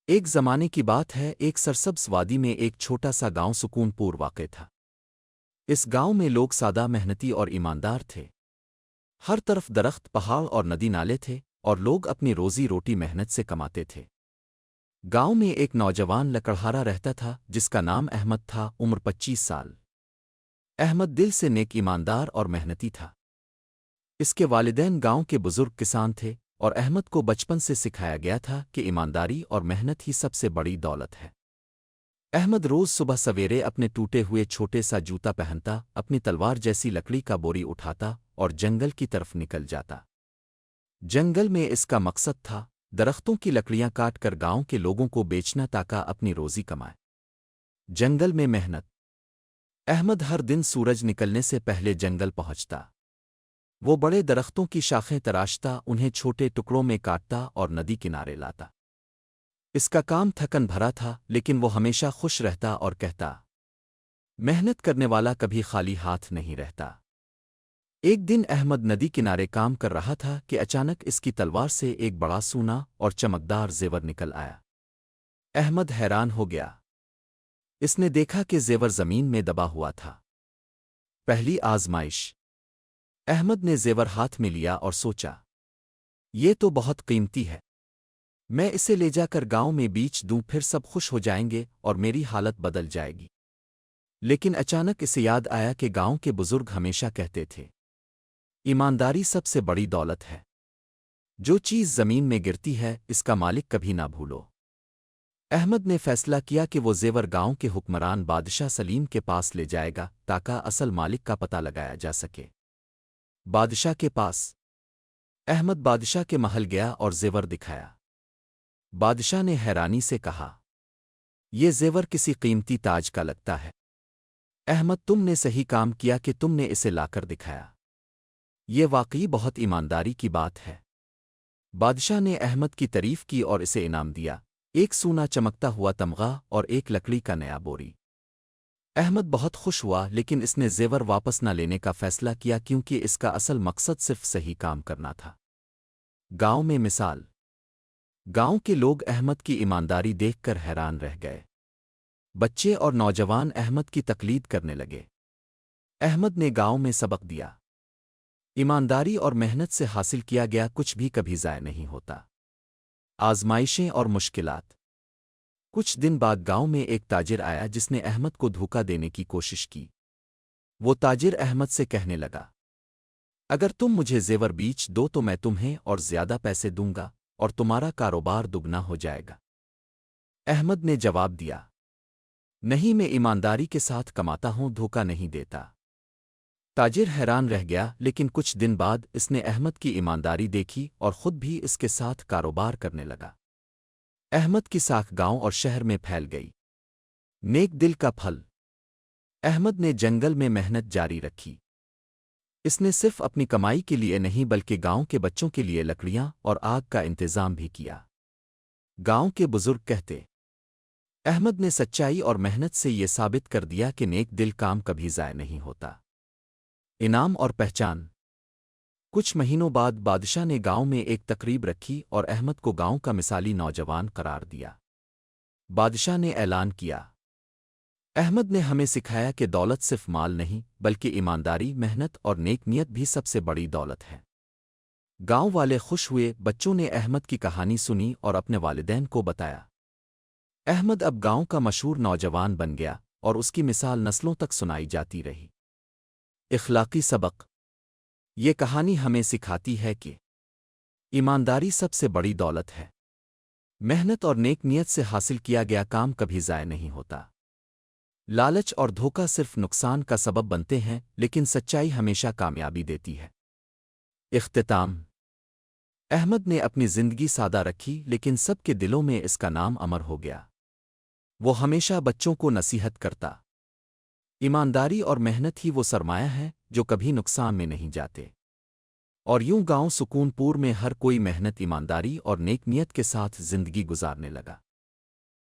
ایک زمانے کی بات ہے، ایک سرسبز وادی میں ایک چھوٹا سا گاؤں سکون پور واقع تھا۔ اس گاؤں میں لوگ سادہ، محنتی اور ایماندار تھے۔ ہر طرف درخت، پہاڑ اور ندی نالے تھے، اور لوگ اپنی روزی روٹی محنت سے کماتے تھے۔ گاؤں میں ایک نوجوان لکڑہارا رہتا تھا جس کا نام احمد تھا، عمر 25 سال۔ احمد دل سے نیک، ایماندار اور محنتی تھا۔ اس کے والدین گاؤں کے بزرگ کسان تھے، اور احمد کو بچپن سے سکھایا گیا تھا کہ ایمانداری اور محنت ہی سب سے بڑی دولت ہے۔ احمد روز صبح سویرے اپنے ٹوٹے ہوئے چھوٹے سا جوتا پہنتا، اپنی تلوار جیسی لکڑی کا بوری اٹھاتا اور جنگل کی طرف نکل جاتا۔ جنگل میں اس کا مقصد تھا درختوں کی لکڑیاں کاٹ کر گاؤں کے لوگوں کو بیچنا تاکہ اپنی روزی کمائے۔ جنگل میں محنت۔ احمد ہر دن سورج نکلنے سے پہلے جنگل پہنچتا۔ وہ بڑے درختوں کی شاخیں تراشتا، انہیں چھوٹے ٹکڑوں میں کاٹتا اور ندی کنارے لاتا۔ اس کا کام تھکن بھرا تھا، لیکن وہ ہمیشہ خوش رہتا اور کہتا، محنت کرنے والا کبھی خالی ہاتھ نہیں رہتا۔ ایک دن احمد ندی کنارے کام کر رہا تھا کہ اچانک اس کی تلوار سے ایک بڑا سونا اور چمکدار زیور نکل آیا۔ احمد حیران ہو گیا۔ اس نے دیکھا کہ زیور زمین میں دبا ہوا تھا۔ پہلی آزمائش۔ احمد نے زیور ہاتھ میں لیا اور سوچا، یہ تو بہت قیمتی ہے۔ میں اسے لے جا کر گاؤں میں بیچ دوں، پھر سب خوش ہو جائیں گے اور میری حالت بدل جائے گی۔ لیکن اچانک اسے یاد آیا کہ گاؤں کے بزرگ ہمیشہ کہتے تھے، ایمانداری سب سے بڑی دولت ہے۔ جو چیز زمین میں گرتی ہے، اس کا مالک کبھی نہ بھولو۔ احمد نے فیصلہ کیا کہ وہ زیور گاؤں کے حکمران بادشاہ سلیم کے پاس لے جائے گا تاکہ اصل مالک کا پتہ لگایا جا سکے۔ بادشاہ کے پاس۔ احمد بادشاہ کے محل گیا اور زیور دکھایا۔ بادشاہ نے حیرانی سے کہا، یہ زیور کسی قیمتی تاج کا لگتا ہے۔ احمد، تم نے صحیح کام کیا کہ تم نے اسے لا کر دکھایا۔ یہ واقعی بہت ایمانداری کی بات ہے۔ بادشاہ نے احمد کی تعریف کی اور اسے انعام دیا، ایک سونا چمکتا ہوا تمغہ اور ایک لکڑی کا نیا بوری۔ احمد بہت خوش ہوا، لیکن اس نے زیور واپس نہ لینے کا فیصلہ کیا کیونکہ اس کا اصل مقصد صرف صحیح کام کرنا تھا۔ گاؤں میں مثال۔ گاؤں کے لوگ احمد کی ایمانداری دیکھ کر حیران رہ گئے۔ بچے اور نوجوان احمد کی تقلید کرنے لگے۔ احمد نے گاؤں میں سبق دیا، ایمانداری اور محنت سے حاصل کیا گیا کچھ بھی کبھی ضائع نہیں ہوتا۔ آزمائشیں اور مشکلات۔ کچھ دن بعد گاؤں میں ایک تاجر آیا جس نے احمد کو دھوکہ دینے کی کوشش کی۔ وہ تاجر احمد سے کہنے لگا، اگر تم مجھے زیور بیچ دو تو میں تمہیں اور زیادہ پیسے دوں گا اور تمہارا کاروبار دگنا ہو جائے گا۔ احمد نے جواب دیا، نہیں، میں ایمانداری کے ساتھ کماتا ہوں، دھوکہ نہیں دیتا۔ تاجر حیران رہ گیا، لیکن کچھ دن بعد اس نے احمد کی ایمانداری دیکھی اور خود بھی اس کے ساتھ کاروبار کرنے لگا۔ احمد کی ساکھ گاؤں اور شہر میں پھیل گئی۔ نیک دل کا پھل۔ احمد نے جنگل میں محنت جاری رکھی۔ اس نے صرف اپنی کمائی کے لیے نہیں بلکہ گاؤں کے بچوں کے لیے لکڑیاں اور آگ کا انتظام بھی کیا۔ گاؤں کے بزرگ کہتے، احمد نے سچائی اور محنت سے یہ ثابت کر دیا کہ نیک دل کام کبھی ضائع نہیں ہوتا۔ انعام اور پہچان۔ کچھ مہینوں بعد بادشاہ نے گاؤں میں ایک تقریب رکھی اور احمد کو گاؤں کا مثالی نوجوان قرار دیا۔ بادشاہ نے اعلان کیا، احمد نے ہمیں سکھایا کہ دولت صرف مال نہیں بلکہ ایمانداری، محنت اور نیک نیت بھی سب سے بڑی دولت ہے۔ گاؤں والے خوش ہوئے، بچوں نے احمد کی کہانی سنی اور اپنے والدین کو بتایا۔ احمد اب گاؤں کا مشہور نوجوان بن گیا اور اس کی مثال نسلوں تک سنائی جاتی رہی۔ اخلاقی سبق۔ یہ کہانی ہمیں سکھاتی ہے کہ ایمانداری سب سے بڑی دولت ہے۔ محنت اور نیک نیت سے حاصل کیا گیا کام کبھی ضائع نہیں ہوتا۔ لالچ اور دھوکہ صرف نقصان کا سبب بنتے ہیں، لیکن سچائی ہمیشہ کامیابی دیتی ہے۔ اختتام۔ احمد نے اپنی زندگی سادہ رکھی، لیکن سب کے دلوں میں اس کا نام امر ہو گیا۔ وہ ہمیشہ بچوں کو نصیحت کرتا، ایمانداری اور محنت ہی وہ سرمایہ ہے جو کبھی نقصان میں نہیں جاتے۔ اور یوں گاؤں سکون پور میں ہر کوئی محنت، ایمانداری اور نیک نیت کے ساتھ زندگی گزارنے لگا۔